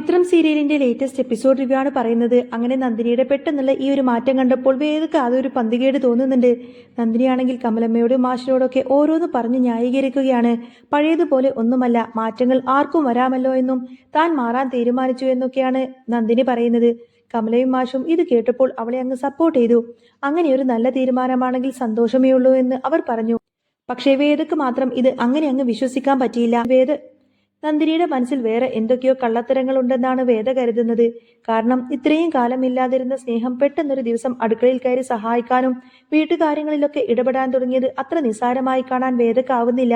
ചിത്രം സീരിയലിന്റെ latest episode review ആണ് പറയുന്നത്. അങ്ങനെ നന്ദിനിയുടെ പെട്ടെന്നുള്ള ഈ ഒരു മാറ്റം കണ്ടപ്പോൾ വേദക്ക് അതൊരു പന്തികേട് തോന്നുന്നുണ്ട്. നന്ദിനിയാണെങ്കിൽ കമലമ്മയോടും മാഷിനോടൊക്കെ ഓരോന്ന് പറഞ്ഞ് ന്യായീകരിക്കുകയാണ്. പഴയതുപോലെ ഒന്നുമല്ല, മാറ്റങ്ങൾ ആർക്കും വരാമല്ലോ എന്നും താൻ മാറാൻ തീരുമാനിച്ചു എന്നൊക്കെയാണ് നന്ദിനി പറയുന്നത്. കമലയും മാഷും ഇത് കേട്ടപ്പോൾ അവളെ അങ്ങ് സപ്പോർട്ട് ചെയ്തു. അങ്ങനെ ഒരു നല്ല തീരുമാനമാണെങ്കിൽ സന്തോഷമേ ഉള്ളൂ എന്ന് അവർ പറഞ്ഞു. പക്ഷേ വേദക്ക് മാത്രം ഇത് അങ്ങനെ അങ്ങ് വിശ്വസിക്കാൻ പറ്റിയില്ല. നന്ദിനിയുടെ മനസ്സിൽ വേറെ എന്തൊക്കെയോ കള്ളത്തരങ്ങളുണ്ടെന്നാണ് വേദ കരുതുന്നത്. കാരണം ഇത്രയും കാലം ഇല്ലാതിരുന്ന സ്നേഹം പെട്ടെന്നൊരു ദിവസം അടുക്കളയിൽ കയറി സഹായിക്കാനും വീട്ടുകാര്യങ്ങളിലൊക്കെ ഇടപെടാൻ തുടങ്ങിയത് അത്ര നിസ്സാരമായി കാണാൻ വേദക്കാവുന്നില്ല.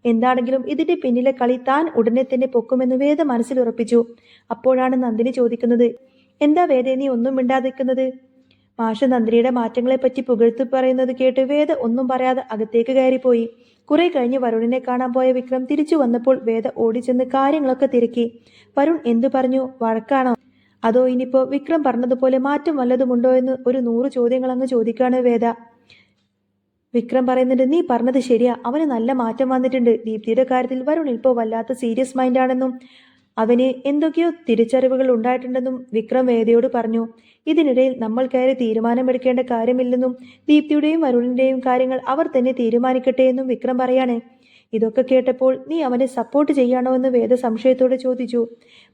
എന്താണെങ്കിലും ഇതിന്റെ പിന്നിലെ കളി താൻ ഉടനെ തന്നെ പൊക്കുമെന്ന് വേദ മനസ്സിൽ ഉറപ്പിച്ചു. അപ്പോഴാണ് നന്ദിനി ചോദിക്കുന്നത്, എന്താ വേദ നീ ഒന്നും മിണ്ടാതിരിക്കുന്നത്? മാഷ് നന്ദിനിയുടെ മാറ്റങ്ങളെപ്പറ്റി പുകഴ്ത്തു പറയുന്നത് കേട്ട് വേദ ഒന്നും പറയാതെ അകത്തേക്ക് കയറിപ്പോയി. കുറെ കഴിഞ്ഞ് വരുണിനെ കാണാൻ പോയ വിക്രം തിരിച്ചു വന്നപ്പോൾ വേദ ഓടിച്ചെന്ന് കാര്യങ്ങളൊക്കെ തിരക്കി. വരുൺ എന്തു പറഞ്ഞു? വഴക്കാണോ? അതോ ഇനിയിപ്പോ വിക്രം പറഞ്ഞതുപോലെ മാറ്റം വല്ലതുമുണ്ടോ എന്ന് ഒരു 100 ചോദ്യങ്ങൾ അങ്ങ് ചോദിക്കാണ് വേദ. വിക്രം പറയുന്നുണ്ട്, നീ പറഞ്ഞത് ശരിയാ, അവന് നല്ല മാറ്റം വന്നിട്ടുണ്ട്. ദീപ്തിയുടെ കാര്യത്തിൽ വരുൺ ഇപ്പോൾ വല്ലാത്ത സീരിയസ് മൈൻഡാണെന്നും അവന് എന്തൊക്കെയോ തിരിച്ചറിവുകൾ ഉണ്ടായിട്ടുണ്ടെന്നും വിക്രം വേദയോട് പറഞ്ഞു. ഇതിനിടയിൽ നമ്മൾ കയറി തീരുമാനമെടുക്കേണ്ട കാര്യമില്ലെന്നും ദീപ്തിയുടെയും വരുണിന്റെയും കാര്യങ്ങൾ അവർ തന്നെ തീരുമാനിക്കട്ടെ എന്നും വിക്രം പറയാണ്. ഇതൊക്കെ കേട്ടപ്പോൾ നീ അവനെ സപ്പോർട്ട് ചെയ്യാണോ എന്ന് വേദ സംശയത്തോടെ ചോദിച്ചു.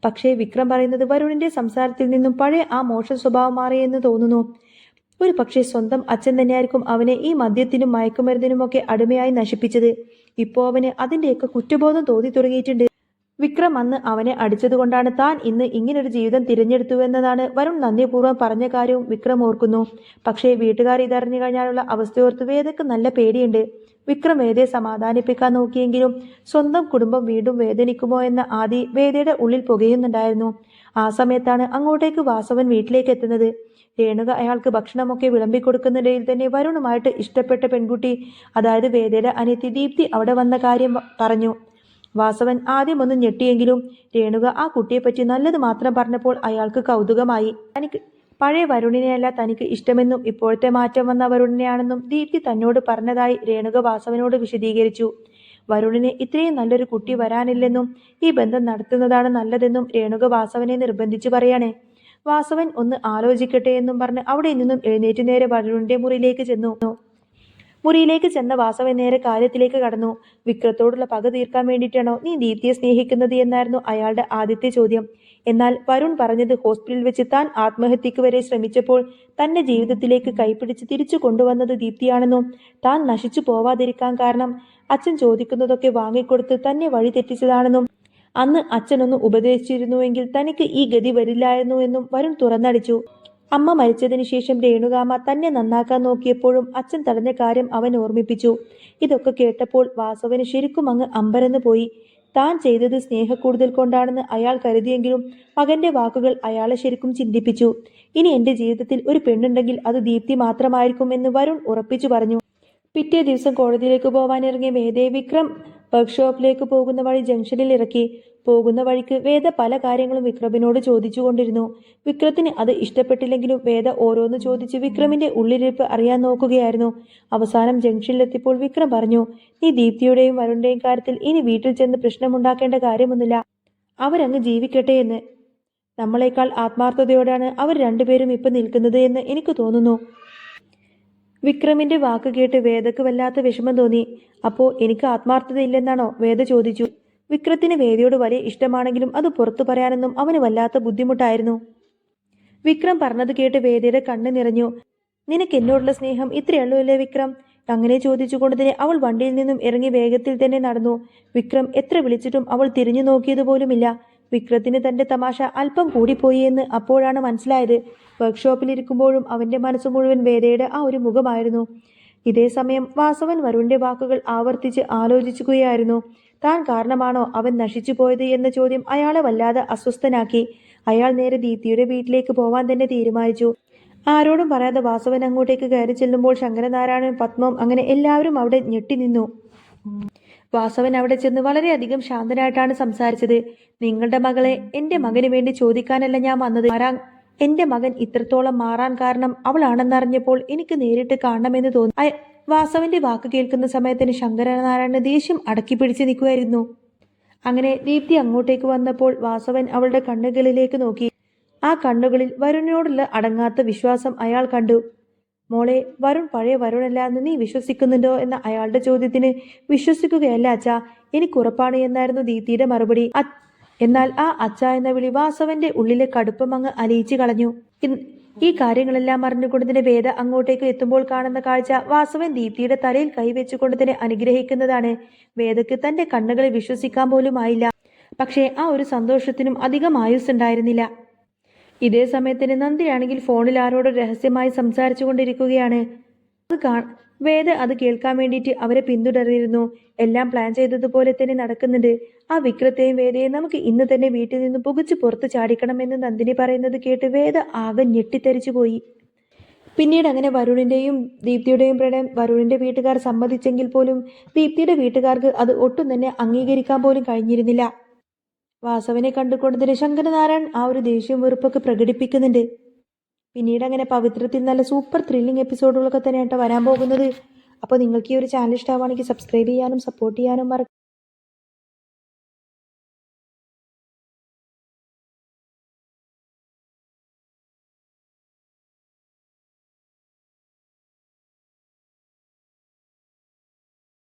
പക്ഷേ വിക്രം പറയുന്നത് വരുണിന്റെ സംസാരത്തിൽ നിന്നും പഴയ ആ മോശ സ്വഭാവം മാറിയെന്ന് തോന്നുന്നു. ഒരു പക്ഷേ സ്വന്തം അച്ഛൻ തന്നെയായിരിക്കും അവനെ ഈ മദ്യത്തിനും മയക്കുമരുന്നിനുമൊക്കെ അടിമയായി നശിപ്പിച്ചത്. ഇപ്പോൾ അവന് അതിന്റെയൊക്കെ കുറ്റബോധം തോന്നി തുടങ്ങിയിട്ടുണ്ട്. വിക്രം അന്ന് അവനെ അടിച്ചതുകൊണ്ടാണ് താൻ ഇന്ന് ഇങ്ങനൊരു ജീവിതം തിരഞ്ഞെടുത്തുവെന്നതാണ് വരുൺ നന്ദിപൂർവ്വം പറഞ്ഞ കാര്യവും വിക്രം ഓർക്കുന്നു. പക്ഷേ വീട്ടുകാർ ഇതറിഞ്ഞു കഴിഞ്ഞാലുള്ള അവസ്ഥയോർത്ത് വേദക്ക് നല്ല പേടിയുണ്ട്. വിക്രം വേദയെ സമാധാനിപ്പിക്കാൻ നോക്കിയെങ്കിലും സ്വന്തം കുടുംബം വീണ്ടും വേദനിക്കുമോ എന്ന ആദി വേദയുടെ ഉള്ളിൽ പുകയുന്നുണ്ടായിരുന്നു. ആ സമയത്താണ് അങ്ങോട്ടേക്ക് വാസവൻ വീട്ടിലേക്ക് എത്തുന്നത്. രേണുക അയാൾക്ക് ഭക്ഷണമൊക്കെ വിളമ്പിക്കൊടുക്കുന്നിടയിൽ തന്നെ വരുണുമായിട്ട് ഇഷ്ടപ്പെട്ട പെൺകുട്ടി, അതായത് വേദയുടെ അനിയത്തി ദീപ്തി അവിടെ വന്ന കാര്യം പറഞ്ഞു. വാസവൻ ആദ്യമൊന്നും ഞെട്ടിയെങ്കിലും രേണുക ആ കുട്ടിയെപ്പറ്റി നല്ലത് മാത്രം പറഞ്ഞപ്പോൾ അയാൾക്ക് കൗതുകമായി. തനിക്ക് പഴയ വരുണിനെയല്ല തനിക്ക് ഇഷ്ടമെന്നും ഇപ്പോഴത്തെ മാറ്റം വന്ന വരുണിനെയാണെന്നും ദീപ്തി തന്നോട് പറഞ്ഞതായി രേണുക വാസവനോട് വിശദീകരിച്ചു. വരുണിന് ഇത്രയും നല്ലൊരു കുട്ടി വരാനില്ലെന്നും ഈ ബന്ധം നടത്തുന്നതാണ് നല്ലതെന്നും രേണുക വാസവനെ നിർബന്ധിച്ചു പറയാണ്. വാസവൻ ഒന്ന് ആലോചിക്കട്ടെ എന്നും പറഞ്ഞ് അവിടെ നിന്നും എഴുന്നേറ്റ് നേരെ വരുണിന്റെ മുറിയിലേക്ക് ചെന്ന വാസവൻ നേരെ കാര്യത്തിലേക്ക് കടന്നു. വിക്രത്തോടുള്ള പക തീർക്കാൻ വേണ്ടിയിട്ടാണോ നീ ദീപ്തിയെ സ്നേഹിക്കുന്നത് എന്നായിരുന്നു അയാളുടെ ആദ്യത്തെ ചോദ്യം. എന്നാൽ വരുൺ പറഞ്ഞത് ഹോസ്പിറ്റലിൽ വെച്ച് താൻ ആത്മഹത്യക്ക് വരെ ശ്രമിച്ചപ്പോൾ തന്റെ ജീവിതത്തിലേക്ക് കൈപിടിച്ച് തിരിച്ചു കൊണ്ടുവന്നത് ദീപ്തിയാണെന്നും താൻ നശിച്ചു പോവാതിരിക്കാൻ കാരണം അച്ഛൻ ചോദിക്കുന്നതൊക്കെ വാങ്ങിക്കൊടുത്ത് തന്നെ വഴി തെറ്റിച്ചതാണെന്നും അന്ന് അച്ഛനൊന്ന് ഉപദേശിച്ചിരുന്നുവെങ്കിൽ തനിക്ക് ഈ ഗതി വരില്ലായിരുന്നു എന്നും വരുൺ തുറന്നടിച്ചു. അമ്മ മരിച്ചതിന് ശേഷം രേണുകാമ്മ തന്നെ നന്നാക്കാൻ നോക്കിയപ്പോഴും അച്ഛൻ തടഞ്ഞ കാര്യം അവൻ ഓർമ്മിപ്പിച്ചു. ഇതൊക്കെ കേട്ടപ്പോൾ വാസവന് ശരിക്കും അങ്ങ് അമ്പരന്ന് പോയി. താൻ ചെയ്തത് സ്നേഹക്കൂടുതൽ കൊണ്ടാണെന്ന് അയാൾ കരുതിയെങ്കിലും മകന്റെ വാക്കുകൾ അയാളെ ശരിക്കും ചിന്തിപ്പിച്ചു. ഇനി എന്റെ ജീവിതത്തിൽ ഒരു പെണ്ണുണ്ടെങ്കിൽ അത് ദീപ്തി മാത്രമായിരിക്കും എന്ന് വരുൺ ഉറപ്പിച്ചു പറഞ്ഞു. പിറ്റേ ദിവസം കോടതിയിലേക്ക് പോവാനിറങ്ങിയ വേദയെ വിക്രം വർക്ക്ഷോപ്പിലേക്ക് പോകുന്ന വഴി ജംഗ്ഷനിൽ ഇറക്കി. പോകുന്ന വഴിക്ക് വേദ പല കാര്യങ്ങളും വിക്രമിനോട് ചോദിച്ചുകൊണ്ടിരുന്നു. വിക്രത്തിന് അത് ഇഷ്ടപ്പെട്ടില്ലെങ്കിലും വേദ ഓരോന്ന് ചോദിച്ച് വിക്രമിന്റെ ഉള്ളിലിരിപ്പ് അറിയാൻ നോക്കുകയായിരുന്നു. അവസാനം ജംഗ്ഷനിലെത്തിയപ്പോൾ വിക്രം പറഞ്ഞു, നീ ദീപ്തിയുടെയും വരുണിന്റെയും കാര്യത്തിൽ ഇനി വീട്ടിൽ ചെന്ന് പ്രശ്നമുണ്ടാക്കേണ്ട കാര്യമൊന്നുമില്ല. അവരങ്ങ് ജീവിക്കട്ടെ എന്ന്. നമ്മളെക്കാൾ ആത്മാർത്ഥതയോടാണ് അവർ രണ്ടുപേരും ഇപ്പം നിൽക്കുന്നത് എന്ന് എനിക്ക് തോന്നുന്നു. വിക്രമിന്റെ വാക്ക് കേട്ട് വേദക്ക് വല്ലാത്ത വിഷമം തോന്നി. അപ്പോ എനിക്ക് ആത്മാർത്ഥതയില്ലെന്നാണോ? വേദ ചോദിച്ചു. വിക്രത്തിന് വേദയോട് വലിയ ഇഷ്ടമാണെങ്കിലും അത് പുറത്തു പറയാനൊന്നും അവന് വല്ലാത്ത ബുദ്ധിമുട്ടായിരുന്നു. വിക്രം പറഞ്ഞത് കേട്ട് വേദയുടെ കണ്ണ് നിറഞ്ഞു. നിനക്ക് എന്നോടുള്ള സ്നേഹം ഇത്രയുള്ളൂ അല്ലേ വിക്രം? അങ്ങനെ ചോദിച്ചുകൊണ്ട് തന്നെ അവൾ വണ്ടിയിൽ നിന്നും ഇറങ്ങി വേഗത്തിൽ തന്നെ നടന്നു. വിക്രം എത്ര വിളിച്ചിട്ടും അവൾ തിരിഞ്ഞു നോക്കിയതുപോലുമില്ല. വിക്രത്തിന് തന്റെ തമാശ അല്പം കൂടിപ്പോയി എന്ന് അപ്പോഴാണ് മനസ്സിലായത്. വർക്ക്ഷോപ്പിലിരിക്കുമ്പോഴും അവന്റെ മനസ്സ് മുഴുവൻ വേദയുടെ ആ ഒരു മുഖമായിരുന്നു. ഇതേ സമയം വാസവൻ വരുണിന്റെ വാക്കുകൾ ആവർത്തിച്ച് ആലോചിക്കുകയായിരുന്നു. താൻ കാരണമാണോ അവൻ നശിച്ചു പോയത് എന്ന ചോദ്യം അയാളെ വല്ലാതെ അസ്വസ്ഥനാക്കി. അയാൾ നേരെ ദീപ്തിയുടെ വീട്ടിലേക്ക് പോവാൻ തന്നെ തീരുമാനിച്ചു. ആരോടും പറയാതെ വാസവൻ അങ്ങോട്ടേക്ക് കയറി ചെല്ലുമ്പോൾ ശങ്കരനാരായണൻ, പത്മം അങ്ങനെ എല്ലാവരും അവിടെ ഞെട്ടി നിന്നു. വാസവൻ അവിടെ ചെന്ന് വളരെയധികം ശാന്തനായിട്ടാണ് സംസാരിച്ചത്. നിങ്ങളുടെ മകളെ എന്റെ മകന് വേണ്ടി ചോദിക്കാനല്ല ഞാൻ വന്നത്. എന്റെ മകൻ ഇത്രത്തോളം മാറാൻ കാരണം അവളാണെന്നറിഞ്ഞപ്പോൾ എനിക്ക് നേരിട്ട് കാണണമെന്ന് തോന്നി. വാസവന്റെ വാക്ക് കേൾക്കുന്ന സമയത്തിന് ശങ്കരനാരായണന് ദേഷ്യം അടക്കി പിടിച്ച് നിൽക്കുമായിരുന്നു. അങ്ങനെ ദീപ്തി അങ്ങോട്ടേക്ക് വന്നപ്പോൾ വാസവൻ അവളുടെ കണ്ണുകളിലേക്ക് നോക്കി. ആ കണ്ണുകളിൽ വരുണിനോടുള്ള അടങ്ങാത്ത വിശ്വാസം അയാൾ കണ്ടു. മോളെ, വരുൺ പഴയ വരുണല്ല എന്ന് നീ വിശ്വസിക്കുന്നുണ്ടോ എന്ന അയാളുടെ ചോദ്യത്തിന് വിശ്വസിക്കുകയല്ല അച്ഛാ, എനിക്കുറപ്പാണ് എന്നായിരുന്നു ദീപ്തിയുടെ മറുപടി. എന്നാൽ ആ അച്ഛ എന്ന വിളി വാസവന്റെ ഉള്ളിലെ കടുപ്പം അങ്ങ് അലിയിച്ചു കളഞ്ഞു. ഈ കാര്യങ്ങളെല്ലാം അറിഞ്ഞുകൊണ്ട് തന്നെ വേദ അങ്ങോട്ടേക്ക് എത്തുമ്പോൾ കാണുന്ന കാഴ്ച വാസവൻ ദീപ്തിയുടെ തലയിൽ കൈവച്ചുകൊണ്ട് തന്നെ അനുഗ്രഹിക്കുന്നതാണ്. വേദയ്ക്ക് തന്റെ കണ്ണുകളെ വിശ്വസിക്കാൻ പോലും ആയില്ല. പക്ഷേ ആ ഒരു സന്തോഷത്തിനും അധികം ആയുസ് ഉണ്ടായിരുന്നില്ല. ഇതേ സമയത്തിന് നന്ദിയാണെങ്കിൽ ഫോണിൽ ആരോട് രഹസ്യമായി സംസാരിച്ചു കൊണ്ടിരിക്കുകയാണ്. വേദ അത് കേൾക്കാൻ വേണ്ടിയിട്ട് അവരെ പിന്തുടർന്നിരുന്നു. എല്ലാം പ്ലാൻ ചെയ്തതുപോലെ തന്നെ നടക്കുന്നുണ്ട്. ആ വിക്രത്തെയും വേദയെയും നമുക്ക് ഇന്ന് തന്നെ വീട്ടിൽ നിന്ന് പുകച്ചു പുറത്ത് ചാടിക്കണമെന്ന് നന്ദിനി പറയുന്നത് കേട്ട് വേദ ആകെ ഞെട്ടിത്തരിച്ചു പോയി. പിന്നീട് അങ്ങനെ വരുണിന്റെയും ദീപ്തിയുടെയും പ്രണയം വരുണിന്റെ വീട്ടുകാർ സമ്മതിച്ചെങ്കിൽ പോലും ദീപ്തിയുടെ വീട്ടുകാർക്ക് അത് ഒട്ടും തന്നെ അംഗീകരിക്കാൻ പോലും കഴിഞ്ഞിരുന്നില്ല. വാസവനെ കണ്ടുകൊണ്ട് തന്നെ ശങ്കരനാരായൺ ആ ഒരു ദേഷ്യവും വെറുപ്പൊക്കെ പ്രകടിപ്പിക്കുന്നുണ്ട്. പിന്നീട് അങ്ങനെ പവിത്രത്തിൽ നല്ല സൂപ്പർ ത്രില്ലിംഗ് എപ്പിസോഡുകളൊക്കെ തന്നെയായിട്ട് വരാൻ പോകുന്നത്. അപ്പോൾ നിങ്ങൾക്ക് ഈ ഒരു ചാനൽ ഇഷ്ടമാണെങ്കിൽ സബ്സ്ക്രൈബ് ചെയ്യാനും സപ്പോർട്ട് ചെയ്യാനും മറക്കരുത്.